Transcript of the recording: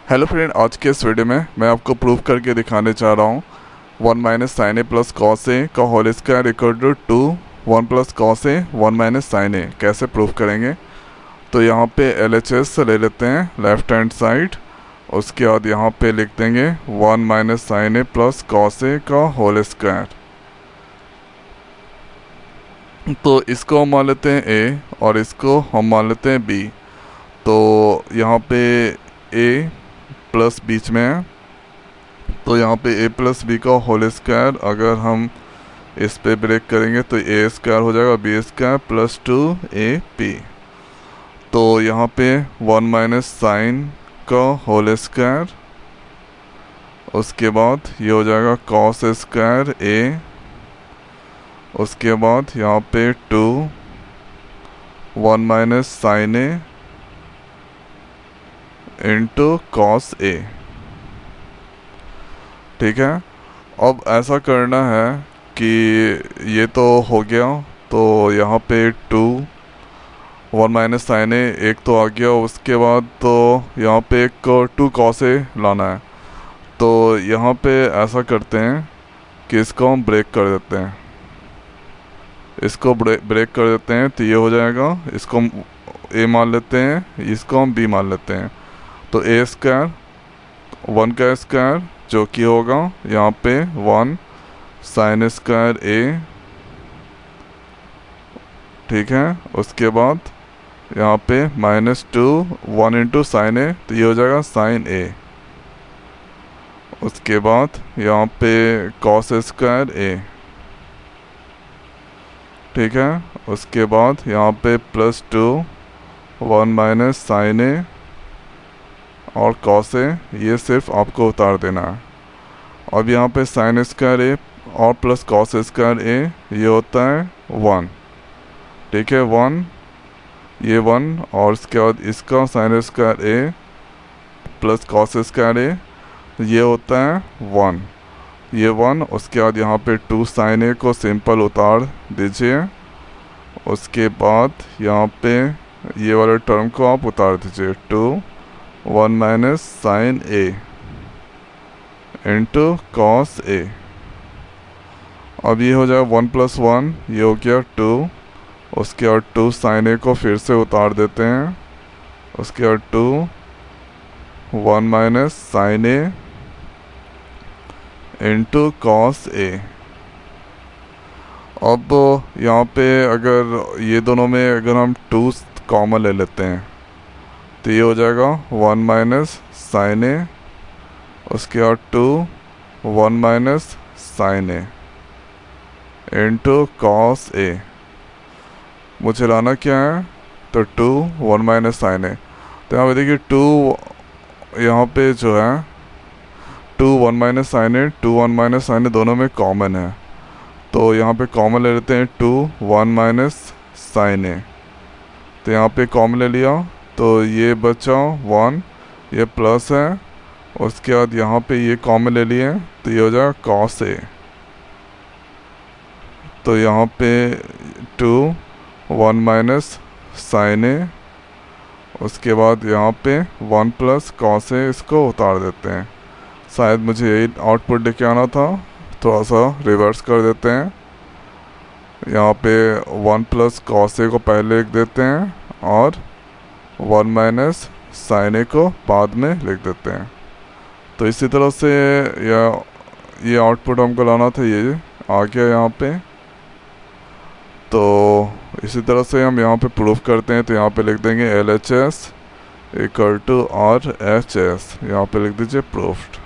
Hello friend, आज के इस वीडियो में मैं आपको प्रूव करके दिखाने चाह रहा हूँ 1 minus sine A plus cos A का whole square equal to 1 plus cos A 1 minus sine A कैसे प्रूव करेंगे। तो यहाँ पे LHS ले लेते हैं लेफ्ट हैंड साइड। उसके बाद यहाँ पे लिख देंगे 1 minus sine A plus cos A का होल स्क्वायर। तो इसको हम मान लेते हैं ए और इसको हम मान लेते हैं बी। तो यहाँ पे ए प्लस बीच में है, तो यहाँ पे a प्लस बी का होल स्क्वायर अगर हम इस पे ब्रेक करेंगे तो a स्क्वायर हो जाएगा बी स्क्वायर प्लस 2ab। तो यहाँ पे 1 माइनस साइन का होल स्क्वायर, उसके बाद ये हो जाएगा कॉस स्क्वायर a, उसके बाद यहाँ पे 1 minus sine a into cos A. ठीक है, अब ऐसा करना है कि ये तो हो गया, तो यहाँ पे 1 माइनस साइन ए एक तो आ गया, उसके बाद तो यहाँ पे एक 2 कॉस ए लाना है। तो यहाँ पे ऐसा करते हैं कि इसको हम ब्रेक कर देते हैं, इसको ब्रेक कर देते हैं। तो ये हो जाएगा, इसको हम ए मान लेते हैं, इसको हम बी मान लेते हैं। तो ए स्क्वायर 1 का स्क्वायर जो कि होगा यहाँ पे 1 साइन स्क्वायर ए। ठीक है, उसके बाद यहाँ पे -2 1 इंटू साइन ए, तो ये हो जाएगा साइन ए। उसके बाद यहाँ पे कॉस स्क्वायर ए। ठीक है, उसके बाद यहाँ पे +2 1 माइनस साइन ए और कॉस ए, ये सिर्फ आपको उतार देना है। अब यहाँ पे साइन स्क्वायर ए और प्लस कॉस स्क्वायर ए, ये होता है 1। ठीक है, 1 ये 1 और इसके बाद इसका साइन स्क्वायर ए प्लस कॉस स्क्वायर ए, ये होता है 1, ये 1। उसके बाद यहाँ पे 2 साइन ए को सिंपल उतार दीजिए। उसके बाद यहाँ पे ये वाले टर्म को आप उतार दीजिए, 1 माइनस साइन ए इंटू कॉस ए। अब ये हो जाएगा 1 + 1, ये हो गया 2। उसके बाद 2 साइन ए को फिर से उतार देते हैं। उसके बाद 1 माइनस साइन ए इंटू कॉस ए। अब यहाँ पे अगर ये दोनों में अगर हम 2 कॉमन ले लेते हैं तो ये हो जाएगा 1 माइनस साइन ए, उसके बाद 1 माइनस साइन ए इंटू कॉस ए। मुझे लाना क्या है, तो 1 माइनस साइन ए। तो यहाँ पे देखिए 2 यहाँ पे जो है 1 माइनस साइन ए 1 माइनस साइन ए दोनों में कॉमन है। तो यहाँ पे कॉमन ले लेते हैं 1 माइनस साइन ए। तो यहाँ पे कॉमन ले लिया, तो ये बचा 1, ये प्लस है। उसके बाद यहाँ पे ये कॉमन ले लिए, तो ये हो जाएगा कॉस ए। तो यहाँ पे 1 माइनस साइन ए, उसके बाद यहाँ पे 1 प्लस कॉस ए, इसको उतार देते हैं। शायद मुझे यही आउटपुट लेके आना था, थोड़ा सा रिवर्स कर देते हैं। यहाँ पे 1 प्लस कॉस ए को पहले लिख देते हैं और 1 माइनस साइन ए को बाद में लिख देते हैं। तो इसी तरह से ये आउटपुट हमको लाना था, ये आ गया यहाँ पे। तो इसी तरह से हम यहाँ पे प्रूफ करते हैं। तो यहाँ पे लिख देंगे LHS = RHS, यहाँ पे लिख दीजिए प्रूफ्ड।